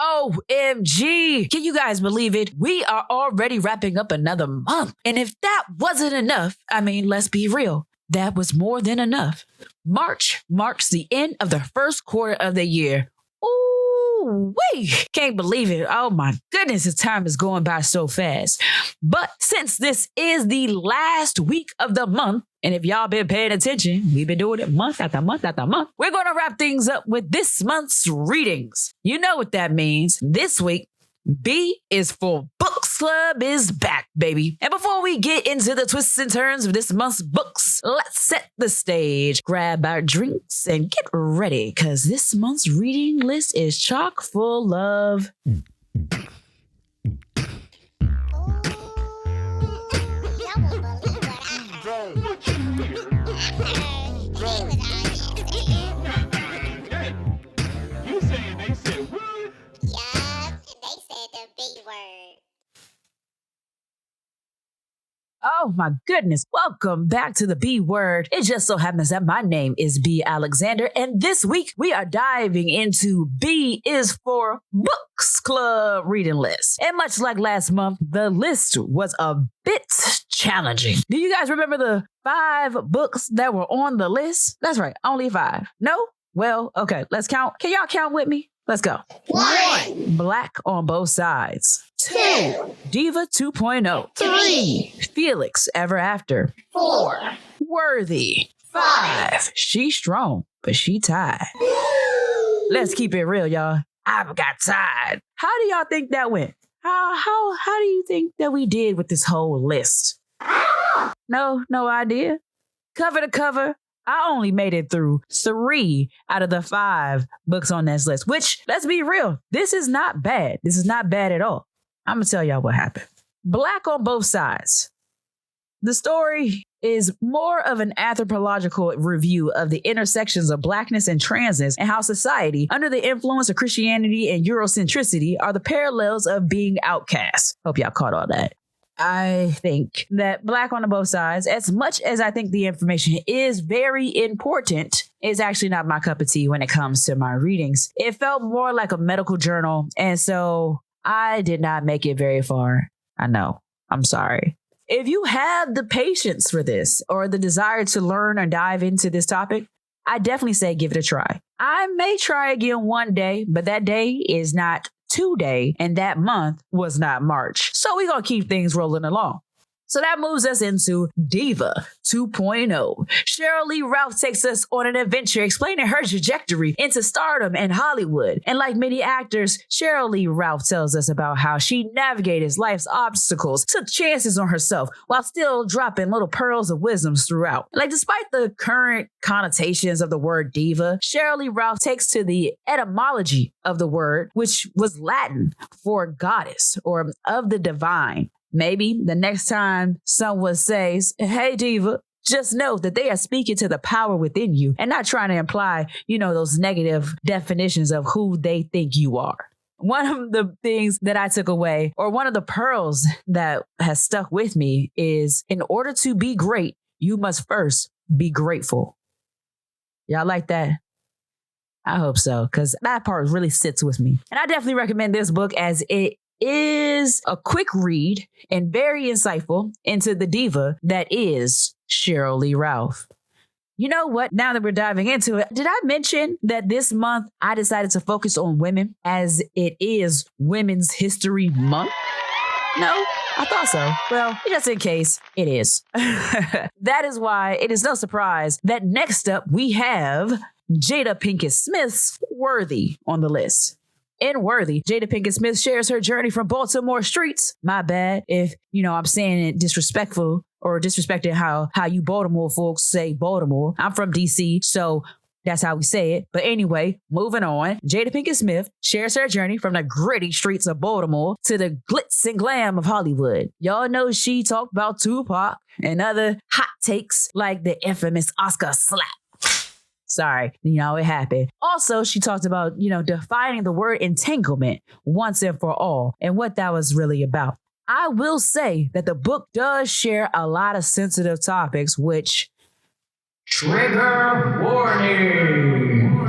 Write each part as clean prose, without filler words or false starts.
OMG. Can you guys believe it? We are already wrapping up another month. And if that wasn't enough, I mean, let's be real. That was more than enough. March marks the end of the first quarter of the year. Ooh, wait, can't believe it. Oh my goodness, the time is going by so fast. But since this is the last week of the month, and if y'all been paying attention, we've been doing it month after month after month, we're going to wrap things up with this month's readings. You know what that means. This week, B is for Books Club is back, baby. And before we get into the twists and turns of this month's books, let's set the stage, grab our drinks, and get ready, because this month's reading list is chock full of... Oh my goodness. Welcome back to the B Word. It just so happens that my name is B Alexander, and this week we are diving into B is for Books Club reading list. And much like last month, the list was a bit challenging. Do you guys remember the 5 books that were on the list? That's right, only 5. No? Well, okay, let's count. Can y'all count with me? Let's go. 1. Black on Both Sides. 2. Diva 2.0. 3. Felix Ever After. 4. Worthy. 5. She strong, but she tired. Let's keep it real, y'all. I've got tired. How do y'all think that went? How do you think that we did with this whole list? No idea. Cover to cover, I only made it through 3 out of the 5 books on this list, which, let's be real, this is not bad. This is not bad at all. I'm going to tell y'all what happened. Black on Both Sides. The story is more of an anthropological review of the intersections of blackness and transness and how society, under the influence of Christianity and Eurocentricity, are the parallels of being outcasts. Hope y'all caught all that. I think that Black on Both Sides, as much as I think the information is very important, is actually not my cup of tea when it comes to my readings. It felt more like a medical journal, and so I did not make it very far. I know. I'm sorry. If you have the patience for this or the desire to learn or dive into this topic, I definitely say give it a try. I may try again one day, but that day is not today, and that month was not March. So we're going to keep things rolling along. So that moves us into Diva 2.0. Cheryl Lee Ralph takes us on an adventure explaining her trajectory into stardom and Hollywood. And like many actors, Cheryl Lee Ralph tells us about how she navigated life's obstacles, took chances on herself, while still dropping little pearls of wisdoms throughout. Like, despite the current connotations of the word diva, Cheryl Lee Ralph takes to the etymology of the word, which was Latin for goddess or of the divine. Maybe the next time someone says, "Hey, diva," just know that they are speaking to the power within you and not trying to imply, those negative definitions of who they think you are. One of the things that I took away, or one of the pearls that has stuck with me, is in order to be great, you must first be grateful. Y'all like that? I hope so, because that part really sits with me. And I definitely recommend this book, as it is a quick read and very insightful into the diva that is Cheryl Lee Ralph. You know what? Now that we're diving into it, did I mention that this month I decided to focus on women, as it is Women's History Month? No? I thought so. Well, just in case, it is. That is why it is no surprise that next up we have Jada Pinkett Smith's Worthy on the list. In Worthy, Jada Pinkett Smith shares her journey from Baltimore streets. My bad if, I'm saying it disrespectful or disrespecting how you Baltimore folks say Baltimore. I'm from DC, so that's how we say it. But anyway, moving on. Jada Pinkett Smith shares her journey from the gritty streets of Baltimore to the glitz and glam of Hollywood. Y'all know she talked about Tupac and other hot takes like the infamous Oscar slap. Sorry, it happened. Also, she talked about, defining the word entanglement once and for all and what that was really about. I will say that the book does share a lot of sensitive topics, which trigger warning.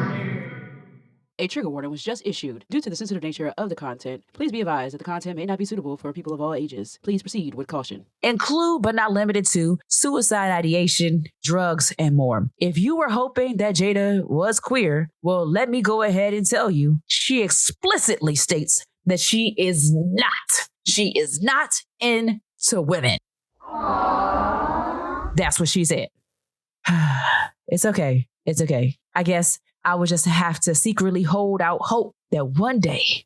A trigger warning was just issued. Due to the sensitive nature of the content, please be advised that the content may not be suitable for people of all ages. Please proceed with caution. Include but not limited to suicide ideation, drugs, and more. If you were hoping that Jada was queer, well, let me go ahead and tell you, she explicitly states that she is not. She is not into women. That's what she said. It's okay. It's okay. I guess I would just have to secretly hold out hope that one day,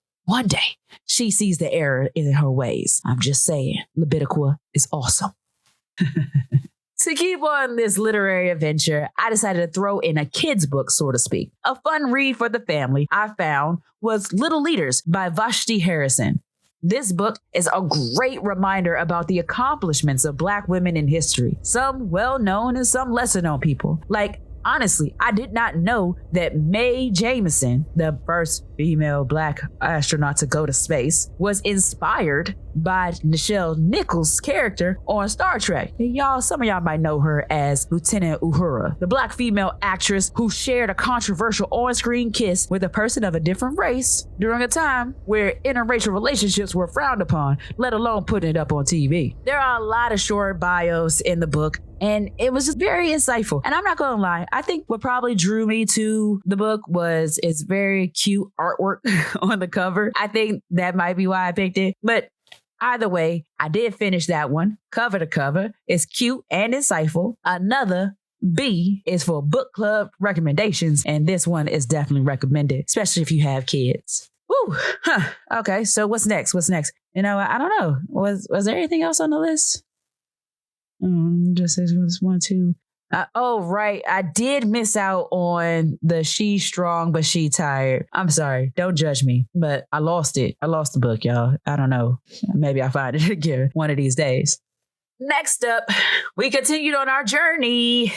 she sees the error in her ways. I'm just saying, Leviticua is awesome. To keep on this literary adventure, I decided to throw in a kid's book, so to speak. A fun read for the family I found was Little Leaders by Vashti Harrison. This book is a great reminder about the accomplishments of Black women in history. Some well-known and some lesser-known people. Like, honestly, I did not know that Mae Jemison, the first female Black astronaut to go to space, was inspired by Nichelle Nichols' character on Star Trek. And some of y'all might know her as Lieutenant Uhura, the Black female actress who shared a controversial on-screen kiss with a person of a different race during a time where interracial relationships were frowned upon, let alone putting it up on TV. There are a lot of short bios in the book, and it was just very insightful. And I'm not gonna lie, I think what probably drew me to the book was its very cute artwork on the cover. I think that might be why I picked it. But either way, I did finish that one, cover to cover. It's cute and insightful. Another B is for book club recommendations, and this one is definitely recommended, especially if you have kids. Woo! Huh. Okay, so what's next? You know, I don't know. Was there anything else on the list? Just one, two. Oh, right. I did miss out on the She Strong, but She Tired. I'm sorry. Don't judge me, but I lost it. I lost the book, y'all. I don't know. Maybe I'll find it again one of these days. Next up, we continued on our journey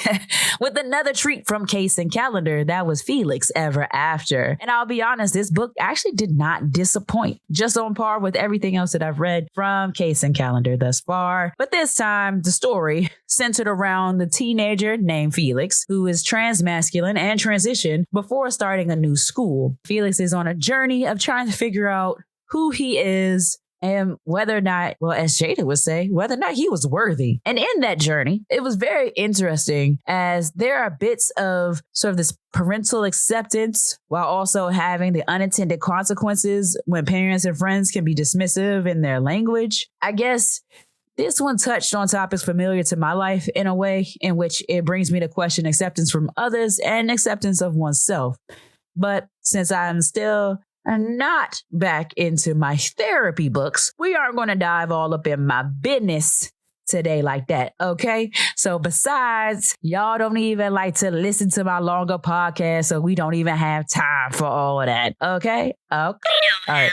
with another treat from Case and Calendar. That was Felix Ever After. And I'll be honest, this book actually did not disappoint. Just on par with everything else that I've read from Case and Calendar thus far. But this time, the story centered around the teenager named Felix, who is transmasculine and transitioned before starting a new school. Felix is on a journey of trying to figure out who he is and whether or not, well, as Jada would say, whether or not he was worthy. And in that journey, it was very interesting as there are bits of sort of this parental acceptance while also having the unintended consequences when parents and friends can be dismissive in their language. I guess this one touched on topics familiar to my life in a way in which it brings me to question acceptance from others and acceptance of oneself. But since I'm still not back into my therapy books, we aren't going to dive all up in my business today like that, okay? So besides, y'all don't even like to listen to my longer podcast, so we don't even have time for all of that, okay? Okay. All right.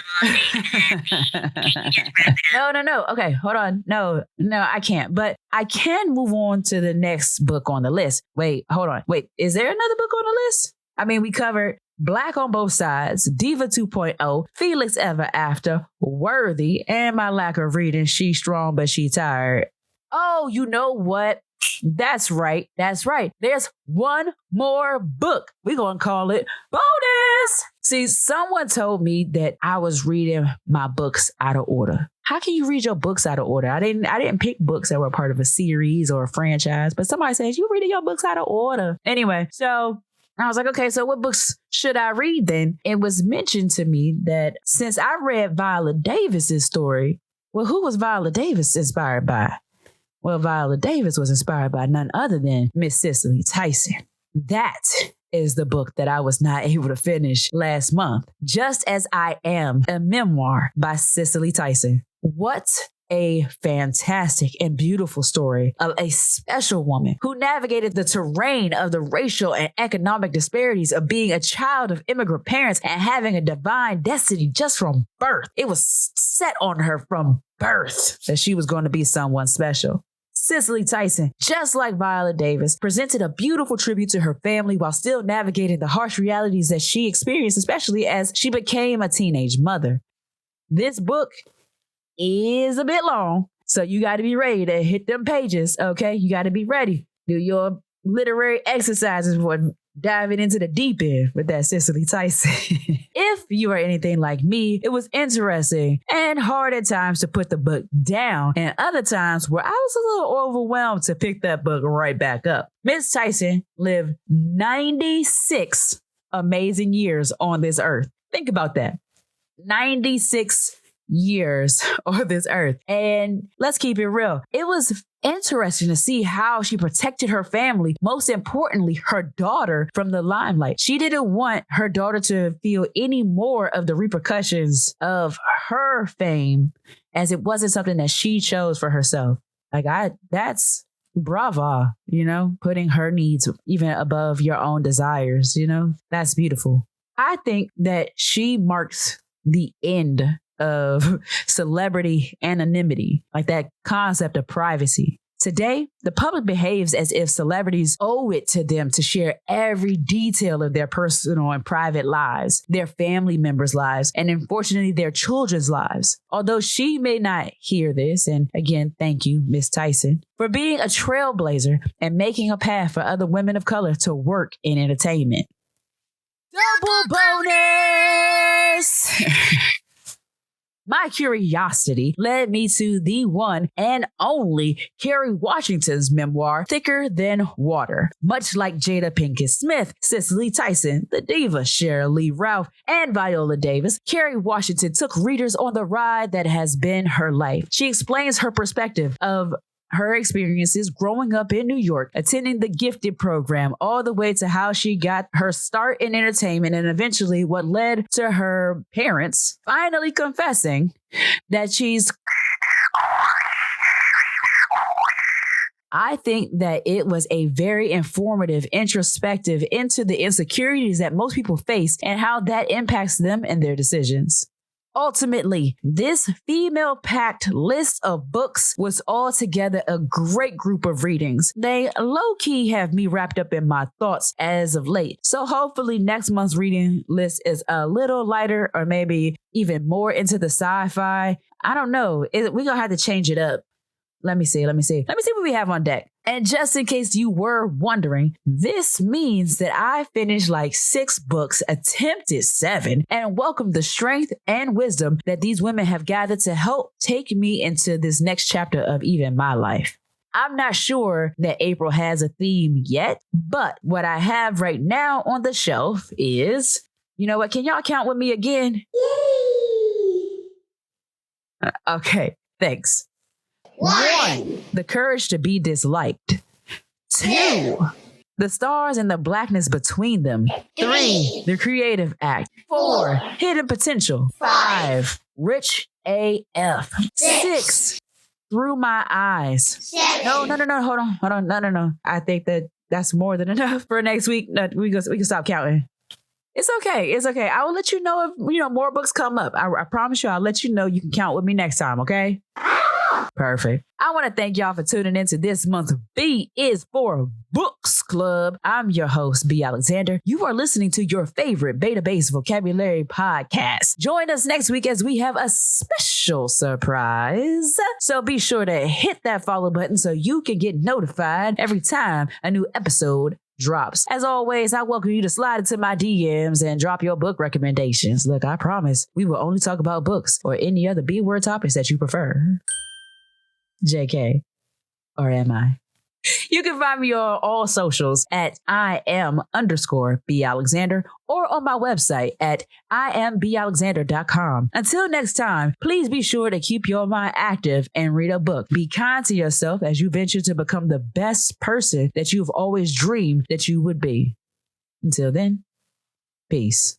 No. Okay, hold on. No, I can't. But I can move on to the next book on the list. Wait, hold on. Wait, is there another book on the list? I mean, we covered Black on Both Sides, Diva 2.0, Felix Ever After, Worthy, and my lack of reading, She Strong, but She Tired. Oh, you know what? That's right. There's one more book. We're going to call it Bonus. See, someone told me that I was reading my books out of order. How can you read your books out of order? I didn't pick books that were part of a series or a franchise, but somebody says you reading your books out of order. Anyway, so I was like, okay, so what books should I read then? It was mentioned to me that since I read Viola Davis's story, well, who was Viola Davis inspired by? Well, Viola Davis was inspired by none other than Miss Cicely Tyson. That is the book that I was not able to finish last month. Just As I Am, a memoir by Cicely Tyson. What a fantastic and beautiful story of a special woman who navigated the terrain of the racial and economic disparities of being a child of immigrant parents and having a divine destiny just from birth. It was set on her from birth that she was going to be someone special. Cicely Tyson, just like Viola Davis, presented a beautiful tribute to her family while still navigating the harsh realities that she experienced, especially as she became a teenage mother. This book is a bit long, so you got to be ready to hit them pages, okay? You got to be ready. Do your literary exercises for diving into the deep end with that Cicely Tyson. If you are anything like me, it was interesting and hard at times to put the book down, and other times where I was a little overwhelmed to pick that book right back up. Miss Tyson lived 96 amazing years on this earth. Think about that. 96 years on this earth. And let's keep it real. It was interesting to see how she protected her family, most importantly, her daughter, from the limelight. She didn't want her daughter to feel any more of the repercussions of her fame, as it wasn't something that she chose for herself. That's brava, putting her needs even above your own desires, that's beautiful. I think that she marks the end of celebrity anonymity, like that concept of privacy. Today, the public behaves as if celebrities owe it to them to share every detail of their personal and private lives, their family members' lives, and unfortunately, their children's lives. Although she may not hear this, and again, thank you, Miss Tyson, for being a trailblazer and making a path for other women of color to work in entertainment. Double bonus! My curiosity led me to the one and only Kerry Washington's memoir, Thicker Than Water. Much like Jada Pinkett Smith, Cicely Tyson, the diva Sheryl Lee Ralph, and Viola Davis, Kerry Washington took readers on the ride that has been her life. She explains her perspective of her experiences growing up in New York, attending the Gifted program, all the way to how she got her start in entertainment and eventually what led to her parents finally confessing that she's... I think that it was a very informative, introspective into the insecurities that most people face and how that impacts them and their decisions. Ultimately, this female-packed list of books was altogether a great group of readings. They low-key have me wrapped up in my thoughts as of late. So hopefully next month's reading list is a little lighter or maybe even more into the sci-fi. I don't know. We're going to have to change it up. Let me see what we have on deck. And just in case you were wondering, this means that I finished like 6 books, attempted 7, and welcomed the strength and wisdom that these women have gathered to help take me into this next chapter of even my life. I'm not sure that April has a theme yet, but what I have right now on the shelf is, you know what, can y'all count with me again? Okay, thanks. 1, the courage to be disliked. 2, the stars and the blackness between them. 3, the creative act. 4, hidden potential. 5, rich AF. 6, through my eyes. No, hold on. No. I think that's more than enough for next week. No, we can stop counting. It's okay. I will let you know if more books come up. I promise you, I'll let you know. You can count with me next time, okay? Perfect. I want to thank y'all for tuning into this month's B is for Books Club. I'm your host, B. Alexander. You are listening to your favorite beta-based vocabulary podcast. Join us next week as we have a special surprise. So be sure to hit that follow button so you can get notified every time a new episode drops. As always, I welcome you to slide into my DMs and drop your book recommendations. Look, I promise we will only talk about books or any other B-word topics that you prefer. JK, or am I? You can find me on all socials at @IAM_B Alexander or on my website at IamBAlexander.com. Until next time, please be sure to keep your mind active and read a book. Be kind to yourself as you venture to become the best person that you've always dreamed that you would be. Until then, peace.